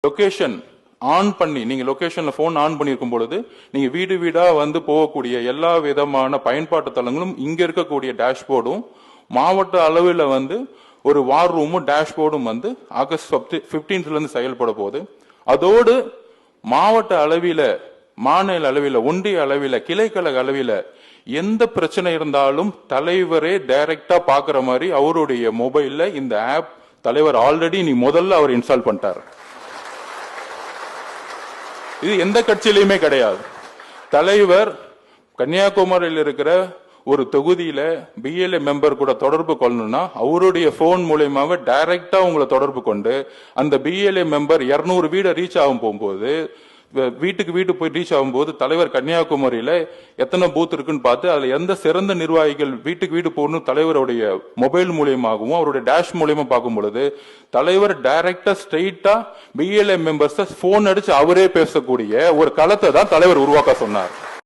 Location on பண்ணி நீங்க லொகேஷன்ல phone on பண்ணிருக்கும் பொழுது நீங்க வீடு வீடா வந்து போகக்கூடிய எல்லா விதமான பயன்பாட்டு தளங்களும் இங்க இருக்கக்கூடிய டேஷ்போர்டும் மாவட்ட அளவில் வந்து ஒரு வார் ரூமும் டேஷ்போர்டும் வந்து ஆகஸ்ட் 15ல இருந்து செயல்பட போகுது. அதோடு மாவட்ட அளவில, மாநில அளவில, ஒன்றிய அளவில, கிளைக்கழக அளவில எந்த பிரச்சனை இருந்தாலும் தலைவரே டைரக்டா பாக்குற மாதிரி அவருடைய மொபைல்ல இந்த ஆப் தலைவர் ஆல்ரெடி முதல்ல அவர் இன்ஸ்டால் பண்ணிட்டார். இது எந்த கட்சியிலுமே கிடையாது. தலைவர் கன்னியாகுமரியில் இருக்கிற ஒரு தொகுதியில பிஎல்ஏ மெம்பர் கூட தொடர்பு கொள்ளணும்னா அவருடைய போன் மூலயமாவே டைரக்டா உங்களை தொடர்பு கொண்டு அந்த பிஎல்ஏ மெம்பர் 200 வீட ரீச் ஆகும் போகும்போது வீட்டுக்கு வீட்டு போய் ரீச் ஆகும்போது தலைவர் கன்னியாகுமரியில எத்தனை பூத் இருக்குன்னு பார்த்து அதுல எந்த சிறந்த நிர்வாகிகள் வீட்டுக்கு வீடு போகணும் தலைவருடைய மொபைல் மூலியமாகவும் அவருடைய டேஷ் மூலியமா பார்க்கும் பொழுது தலைவர் டைரக்டா ஸ்ட்ரெயிட்டா பிஎல்ஏ மெம்பர்ஸ் போன் அடிச்சு அவரே பேசக்கூடிய ஒரு களத்தை தான் தலைவர் உருவாக்க சொன்னார்.